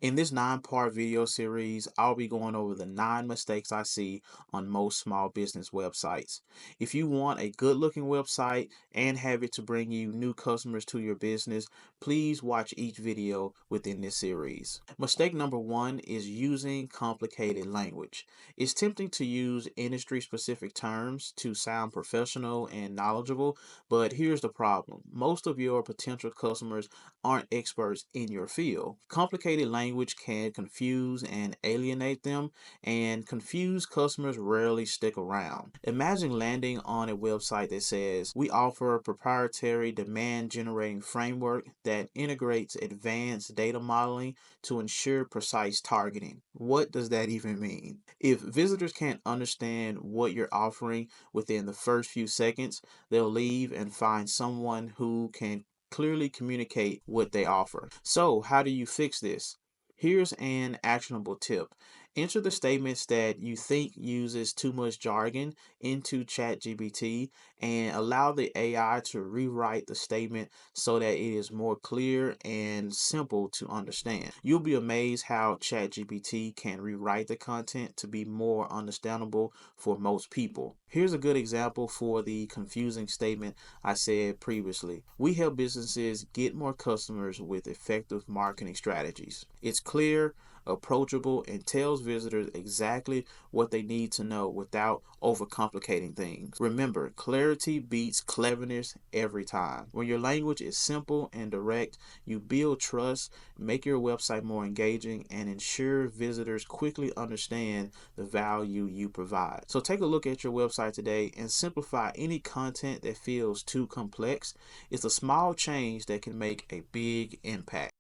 In this 9-part video series, I'll be going over the 9 mistakes I see on most small business websites. If you want a good looking website and have it to bring you new customers to your business, please watch each video within this series. Mistake number 1 is using complicated language. It's tempting to use industry specific terms to sound professional and knowledgeable, but here's the problem. Most of your potential customers aren't experts in your field. Complicated language can confuse and alienate them, and confused customers rarely stick around. Imagine landing on a website that says, "We offer a proprietary demand generating framework that integrates advanced data modeling to ensure precise targeting." What does that even mean? If visitors can't understand what you're offering within the first few seconds, they'll leave and find someone who can clearly communicate what they offer. So, how do you fix this? Here's an actionable tip. Enter the statements that you think uses too much jargon into ChatGPT and allow the AI to rewrite the statement so that it is more clear and simple to understand. You'll be amazed how ChatGPT can rewrite the content to be more understandable for most people. Here's a good example for the confusing statement I said previously. We help businesses get more customers with effective marketing strategies. It's clear, approachable, and tells visitors exactly what they need to know without overcomplicating things. Remember, clarity beats cleverness every time. When your language is simple and direct, you build trust, make your website more engaging, and ensure visitors quickly understand the value you provide. So take a look at your website today and simplify any content that feels too complex. It's a small change that can make a big impact.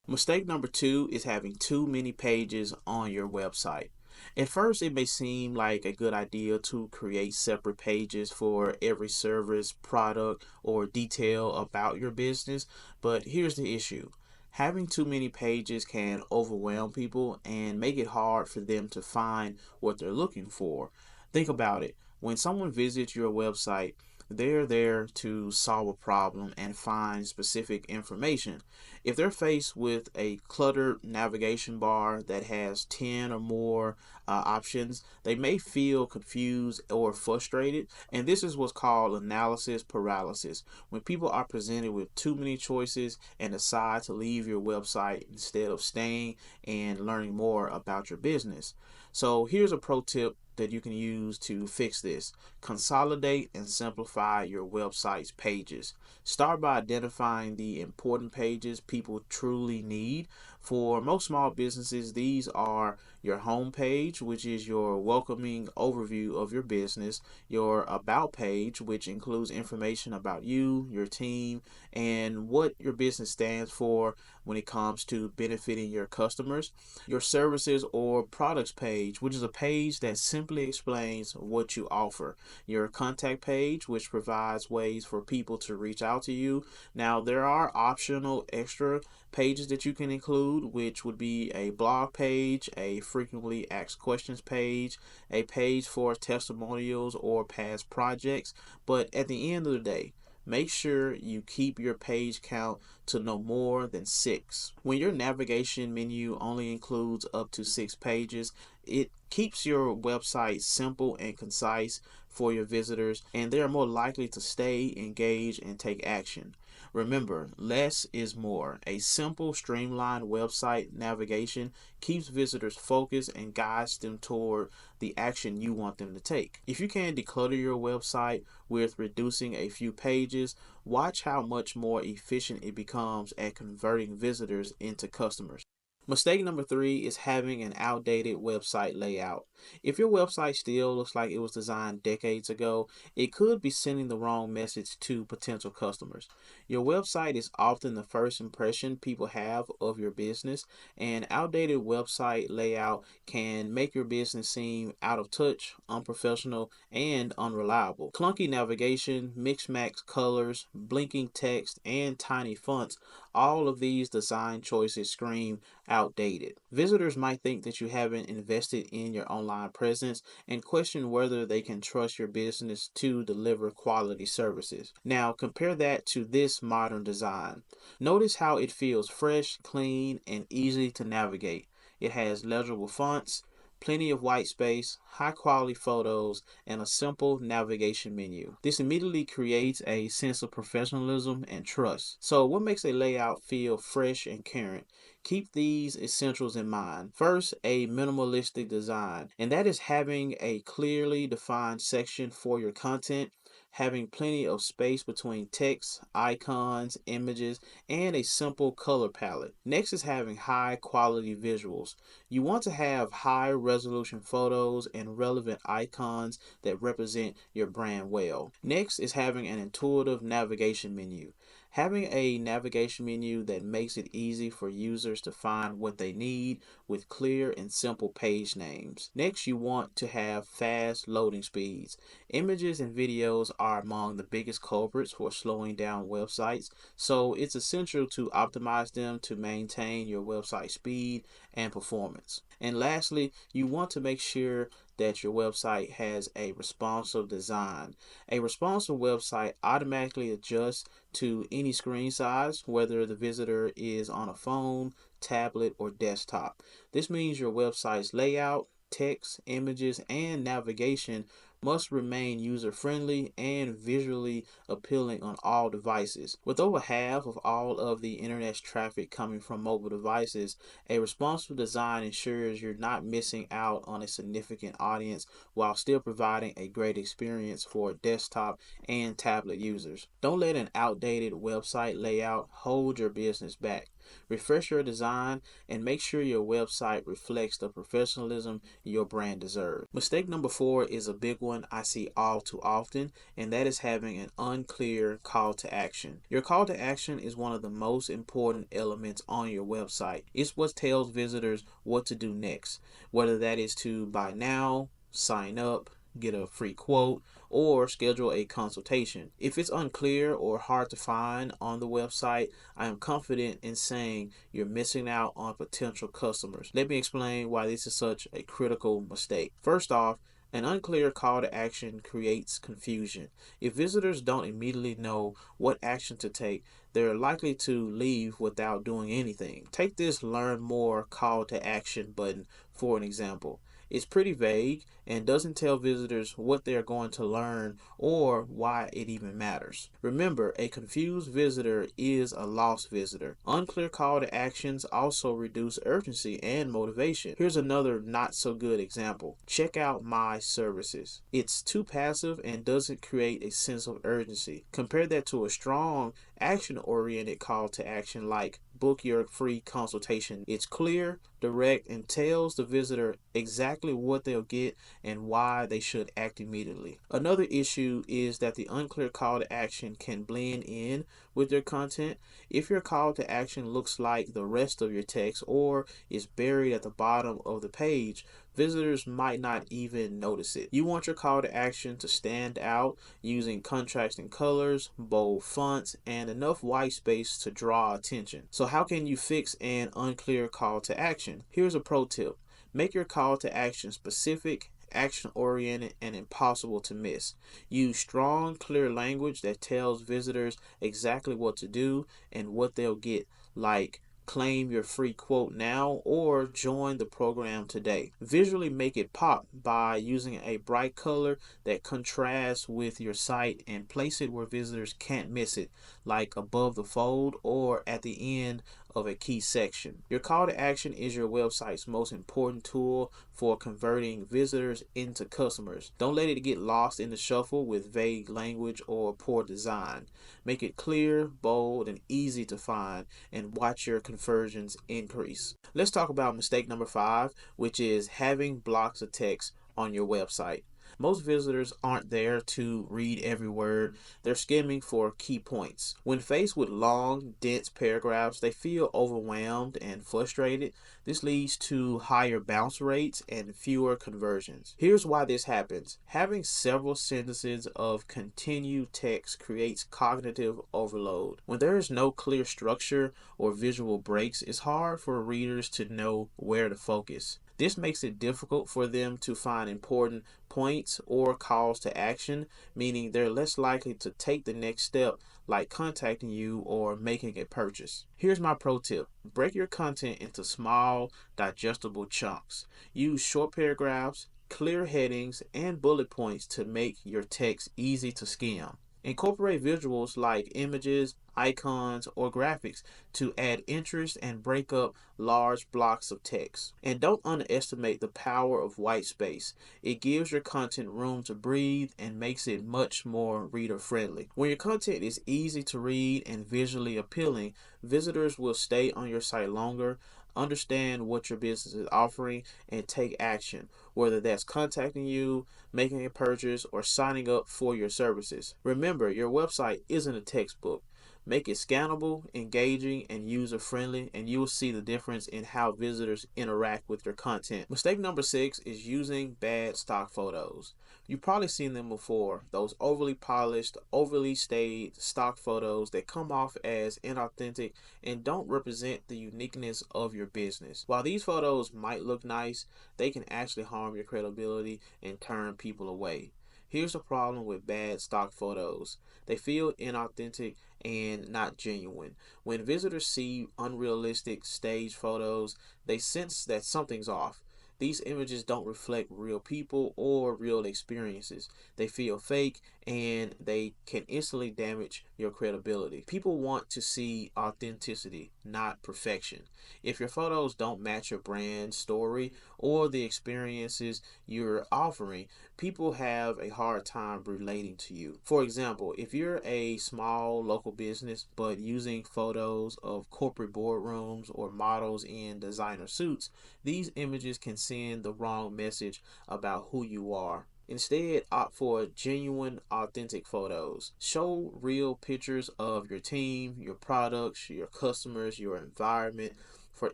Mistake number 2 is having too many pages on your website. At first, it may seem like a good idea to create separate pages for every service, product, or detail about your business, but here's the issue. Having too many pages can overwhelm people and make it hard for them to find what they're looking for. Think about it. When someone visits your website, they're there to solve a problem and find specific information. If they're faced with a cluttered navigation bar that has 10 or more options, they may feel confused or frustrated. And this is what's called analysis paralysis. When people are presented with too many choices and decide to leave your website instead of staying and learning more about your business. So here's a pro tip that you can use to fix this. Consolidate and simplify your website's pages. Start by identifying the important pages people truly need. For most small businesses, these are your home page, which is your welcoming overview of your business, your about page, which includes information about you, your team, and what your business stands for when it comes to benefiting your customers, your services or products page, which is a page that simply explains what you offer, your contact page, which provides ways for people to reach out to you. Now, there are optional extra pages that you can include, which would be a blog page, a frequently asked questions page, a page for testimonials or past projects. But at the end of the day, make sure you keep your page count to no more than 6. When your navigation menu only includes up to 6 pages, it keeps your website simple and concise for your visitors, and they are more likely to stay, engage, and take action. Remember, less is more. A simple, streamlined website navigation keeps visitors focused and guides them toward the action you want them to take. If you can declutter your website with reducing a few pages, watch how much more efficient it becomes at converting visitors into customers. Mistake number 3 is having an outdated website layout. If your website still looks like it was designed decades ago, it could be sending the wrong message to potential customers. Your website is often the first impression people have of your business, and outdated website layout can make your business seem out of touch, unprofessional, and unreliable. Clunky navigation, mixed match colors, blinking text, and tiny fonts All of these design choices scream outdated. Visitors might think that you haven't invested in your online presence and question whether they can trust your business to deliver quality services. Now, compare that to this modern design. Notice how it feels fresh, clean, and easy to navigate. It has legible fonts, plenty of white space, high quality photos, and a simple navigation menu. This immediately creates a sense of professionalism and trust. So, what makes a layout feel fresh and current? Keep these essentials in mind. First, a minimalistic design, and that is having a clearly defined section for your content, having plenty of space between text, icons, images, and a simple color palette. Next is having high quality visuals. You want to have high resolution photos and relevant icons that represent your brand well. Next is having an intuitive navigation menu. Having a navigation menu that makes it easy for users to find what they need with clear and simple page names. Next, you want to have fast loading speeds. Images and videos are among the biggest culprits for slowing down websites, so it's essential to optimize them to maintain your website speed and performance. And lastly, you want to make sure that your website has a responsive design. A responsive website automatically adjusts to any screen size, whether the visitor is on a phone, tablet, or desktop. This means your website's layout, text, images, and navigation must remain user friendly and visually appealing on all devices. With over half of all of the internet's traffic coming from mobile devices, a responsive design ensures you're not missing out on a significant audience while still providing a great experience for desktop and tablet users. Don't let an outdated website layout hold your business back. Refresh your design and make sure your website reflects the professionalism your brand deserves. Mistake number 4 is a big one I see all too often, and that is having an unclear call to action. Your call to action is one of the most important elements on your website. It's what tells visitors what to do next, whether that is to buy now, sign up, get a free quote, or schedule a consultation. If it's unclear or hard to find on the website, I am confident in saying you're missing out on potential customers. Let me explain why this is such a critical mistake. First off, an unclear call to action creates confusion. If visitors don't immediately know what action to take, they're likely to leave without doing anything. Take this learn more call to action button for an example. It's pretty vague and doesn't tell visitors what they're going to learn or why it even matters. Remember, a confused visitor is a lost visitor. Unclear call to actions also reduce urgency and motivation. Here's another not so good example. Check out my services. It's too passive and doesn't create a sense of urgency. Compare that to a strong action-oriented call to action like book your free consultation. It's clear, direct, and tells the visitor exactly what they'll get and why they should act immediately. Another issue is that the unclear call to action can blend in with your content. If your call to action looks like the rest of your text or is buried at the bottom of the page, visitors might not even notice it. You want your call to action to stand out using contrasting colors, bold fonts, and enough white space to draw attention. So how can you fix an unclear call to action? Here's a pro tip. Make your call to action specific, action oriented, and impossible to miss. Use strong, clear language that tells visitors exactly what to do and what they'll get, like claim your free quote now or join the program today. Visually make it pop by using a bright color that contrasts with your site and place it where visitors can't miss it, like above the fold or at the end of a key section. Your call to action is your website's most important tool for converting visitors into customers. Don't let it get lost in the shuffle with vague language or poor design. Make it clear, bold, and easy to find, and watch your conversions increase. Let's talk about mistake number 5, which is having blocks of text on your website. Most visitors aren't there to read every word, they're skimming for key points. When faced with long, dense paragraphs, they feel overwhelmed and frustrated. This leads to higher bounce rates and fewer conversions. Here's why this happens. Having several sentences of continued text creates cognitive overload. When there is no clear structure or visual breaks, it's hard for readers to know where to focus. This makes it difficult for them to find important points or calls to action, meaning they're less likely to take the next step, like contacting you or making a purchase. Here's my pro tip. Break your content into small, digestible chunks. Use short paragraphs, clear headings, and bullet points to make your text easy to skim. Incorporate visuals like images, icons, or graphics to add interest and break up large blocks of text. And don't underestimate the power of white space. It gives your content room to breathe and makes it much more reader friendly. When your content is easy to read and visually appealing, visitors will stay on your site longer, understand what your business is offering, and take action, whether that's contacting you, making a purchase, or signing up for your services. Remember, your website isn't a textbook. Make it scannable, engaging, and user friendly, and you will see the difference in how visitors interact with your content. Mistake number 6 is using bad stock photos. You've probably seen them before, those overly polished, overly staged stock photos that come off as inauthentic and don't represent the uniqueness of your business. While these photos might look nice, they can actually harm your credibility and turn people away. Here's the problem with bad stock photos. They feel inauthentic and not genuine. When visitors see unrealistic stage photos, they sense that something's off. These images don't reflect real people or real experiences. They feel fake and they can instantly damage your credibility. People want to see authenticity, not perfection. If your photos don't match your brand story or the experiences you're offering, people have a hard time relating to you. For example, if you're a small local business but using photos of corporate boardrooms or models in designer suits, these images can send the wrong message about who you are. Instead, opt for genuine, authentic photos. Show real pictures of your team, your products, your customers, your environment. For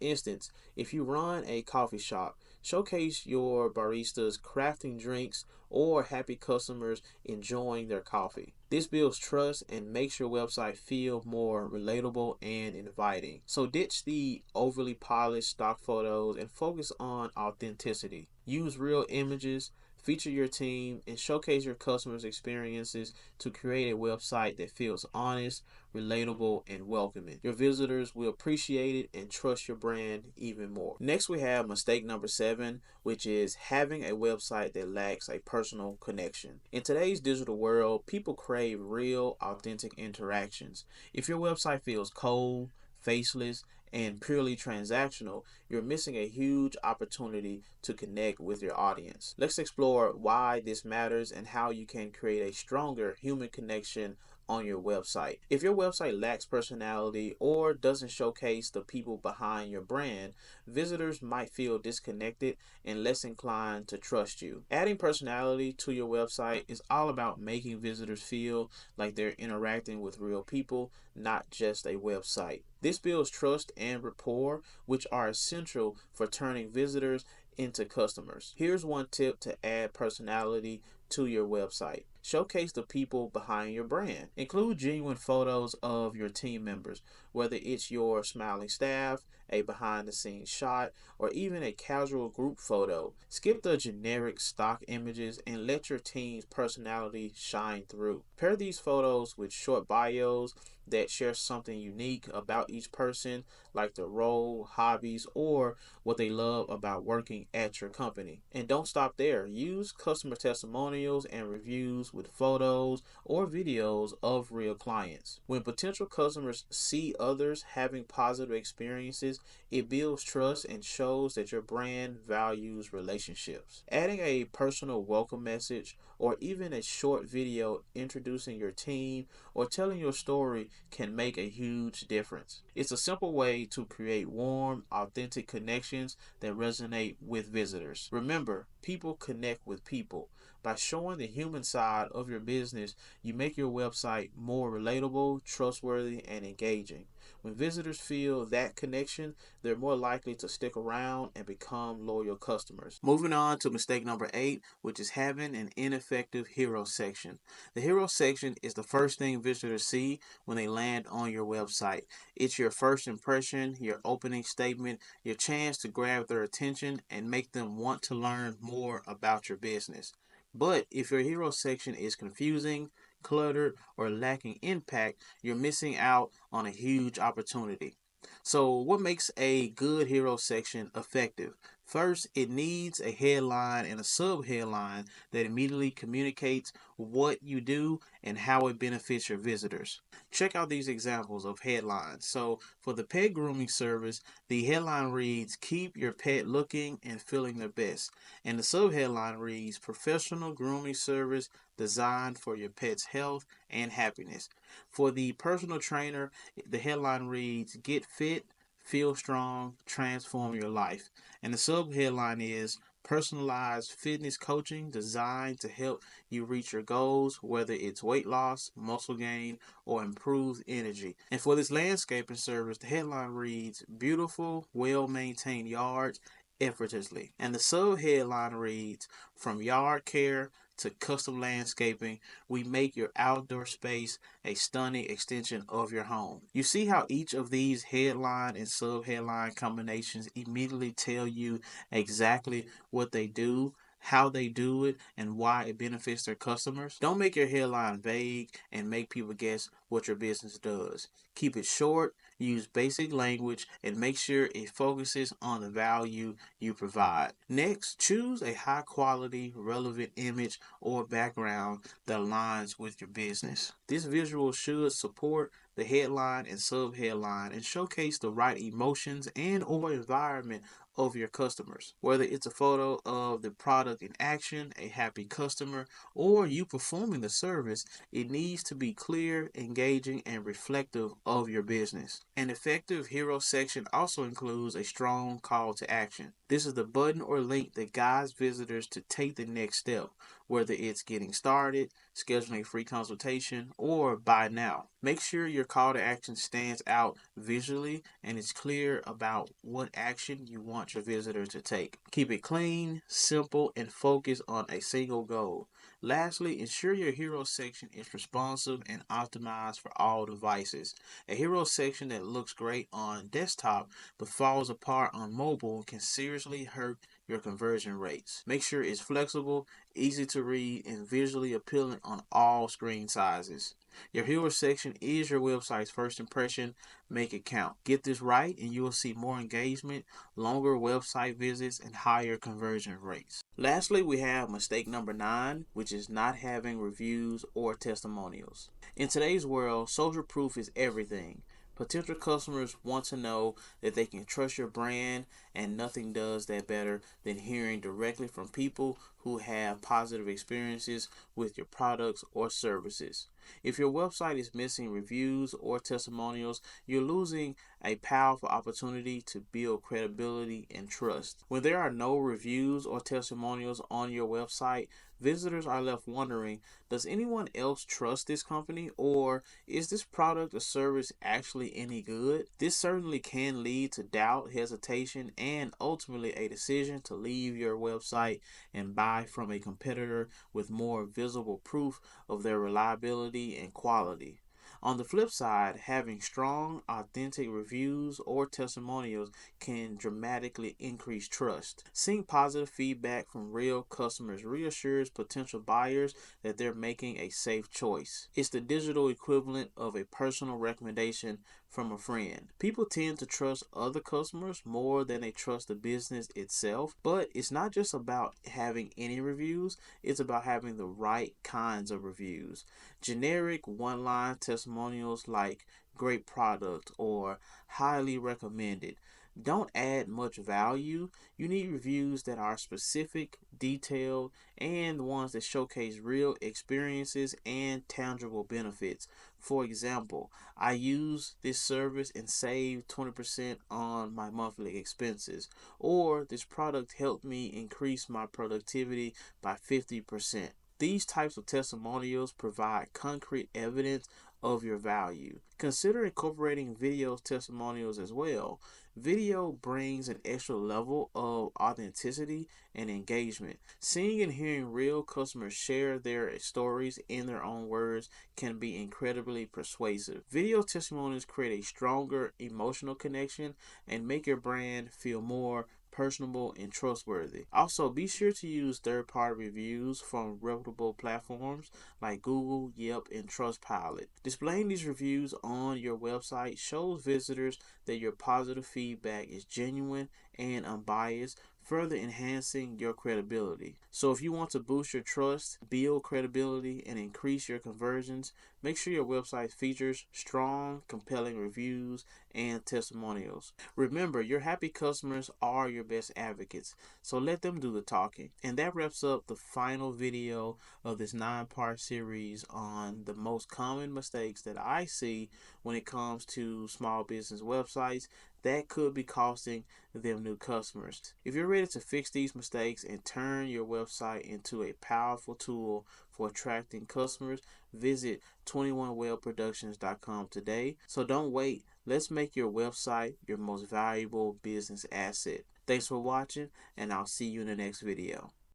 instance, if you run a coffee shop, showcase your baristas crafting drinks or happy customers enjoying their coffee. This builds trust and makes your website feel more relatable and inviting. So ditch the overly polished stock photos and focus on authenticity. Use real images, feature your team, and showcase your customers' experiences to create a website that feels honest, relatable, and welcoming. Your visitors will appreciate it and trust your brand even more. Next, we have mistake number 7, which is having a website that lacks a personal connection. In today's digital world, people crave real, authentic interactions. If your website feels cold, faceless, and purely transactional, you're missing a huge opportunity to connect with your audience. Let's explore why this matters and how you can create a stronger human connection on your website. If your website lacks personality or doesn't showcase the people behind your brand, visitors might feel disconnected and less inclined to trust you. Adding personality to your website is all about making visitors feel like they're interacting with real people, not just a website. This builds trust and rapport, which are essential for turning visitors into customers. Here's one tip to add personality to your website. Showcase the people behind your brand. Include genuine photos of your team members, whether it's your smiling staff, a behind the scenes shot, or even a casual group photo. Skip the generic stock images and let your team's personality shine through. Pair these photos with short bios that share something unique about each person, like their role, hobbies, or what they love about working at your company. And don't stop there. Use customer testimonials and reviews with photos or videos of real clients. When potential customers see others having positive experiences, it builds trust and shows that your brand values relationships. Adding a personal welcome message or even a short video introducing your team or telling your story can make a huge difference. It's a simple way to create warm, authentic connections that resonate with visitors. Remember, people connect with people, By showing the human side of your business, you make your website more relatable, trustworthy, and engaging. When visitors feel that connection, they're more likely to stick around and become loyal customers. Moving on to mistake number 8, which is having an ineffective hero section. The hero section is the first thing visitors see when they land on your website. It's your first impression, your opening statement, your chance to grab their attention and make them want to learn more about your business. But if your hero section is confusing, cluttered, or lacking impact, you're missing out on a huge opportunity. So, what makes a good hero section effective? First, it needs a headline and a sub headline that immediately communicates what you do and how it benefits your visitors. Check out these examples of headlines. So, for the pet grooming service, the headline reads, "Keep your pet looking and feeling their best." And the sub headline reads, "Professional grooming service designed for your pet's health and happiness." For the personal trainer, the headline reads, "Get fit, feel strong, transform your life." And the sub headline is, "Personalized fitness coaching designed to help you reach your goals, whether it's weight loss, muscle gain, or improved energy." And for this landscaping service, the headline reads, "Beautiful, well maintained yards effortlessly." And the sub headline reads, "From yard care to custom landscaping, we make your outdoor space a stunning extension of your home." You see how each of these headline and sub headline combinations immediately tell you exactly what they do, how they do it, and why it benefits their customers? Don't make your headline vague and make people guess what your business does. Keep it short, use basic language, and make sure it focuses on the value you provide. Next, choose a high quality, relevant image or background that aligns with your business. This visual should support the headline and sub headline and showcase the right emotions and or environment of your customers. Whether it's a photo of the product in action, a happy customer, or you performing the service, it needs to be clear, engaging, and reflective of your business. An effective hero section also includes a strong call to action. This is the button or link that guides visitors to take the next step, whether it's getting started, scheduling a free consultation, or buy now. Make sure your call to action stands out visually and is clear about what action you want your visitor to take. Keep it clean, simple, and focus on a single goal. Lastly, ensure your hero section is responsive and optimized for all devices. A hero section that looks great on desktop but falls apart on mobile can seriously hurt your conversion rates. Make sure it's flexible, easy to read, and visually appealing on all screen sizes. Your hero section is your website's first impression. Make it count. Get this right, and you will see more engagement, longer website visits, and higher conversion rates. Lastly, we have mistake number 9, which is not having reviews or testimonials. In today's world, social proof is everything. Potential customers want to know that they can trust your brand, and nothing does that better than hearing directly from people who have positive experiences with your products or services. If your website is missing reviews or testimonials, you're losing a powerful opportunity to build credibility and trust. When there are no reviews or testimonials on your website, visitors are left wondering, does anyone else trust this company, or is this product or service actually any good? This certainly can lead to doubt, hesitation, and ultimately a decision to leave your website and buy from a competitor with more visible proof of their reliability and quality. On the flip side, having strong, authentic reviews or testimonials can dramatically increase trust. Seeing positive feedback from real customers reassures potential buyers that they're making a safe choice. It's the digital equivalent of a personal recommendation from a friend. People tend to trust other customers more than they trust the business itself, but it's not just about having any reviews, it's about having the right kinds of reviews. Generic one-line testimonials like "great product" or "highly recommended" Don't add much value. You need reviews that are specific, detailed, and ones that showcase real experiences and tangible benefits. For example, I use this service and saved 20% on my monthly expenses, or this product helped me increase my productivity by 50%. These types of testimonials provide concrete evidence of your value. Consider incorporating video testimonials as well. Video brings an extra level of authenticity and engagement. Seeing and hearing real customers share their stories in their own words can be incredibly persuasive. Video testimonials create a stronger emotional connection and make your brand feel more personable and trustworthy. Also, be sure to use third-party reviews from reputable platforms like Google, Yelp, and Trustpilot. Displaying these reviews on your website shows visitors that your positive feedback is genuine and unbiased, further enhancing your credibility. So if you want to boost your trust, build credibility, and increase your conversions, make sure your website features strong, compelling reviews and testimonials. Remember, your happy customers are your best advocates, so let them do the talking. And that wraps up the final video of this 9-part series on the most common mistakes that I see when it comes to small business websites that could be costing them new customers. If you're ready to fix these mistakes and turn your website into a powerful tool for attracting customers, visit 21webproductions.com today. So don't wait. Let's make your website your most valuable business asset. Thanks for watching, and I'll see you in the next video.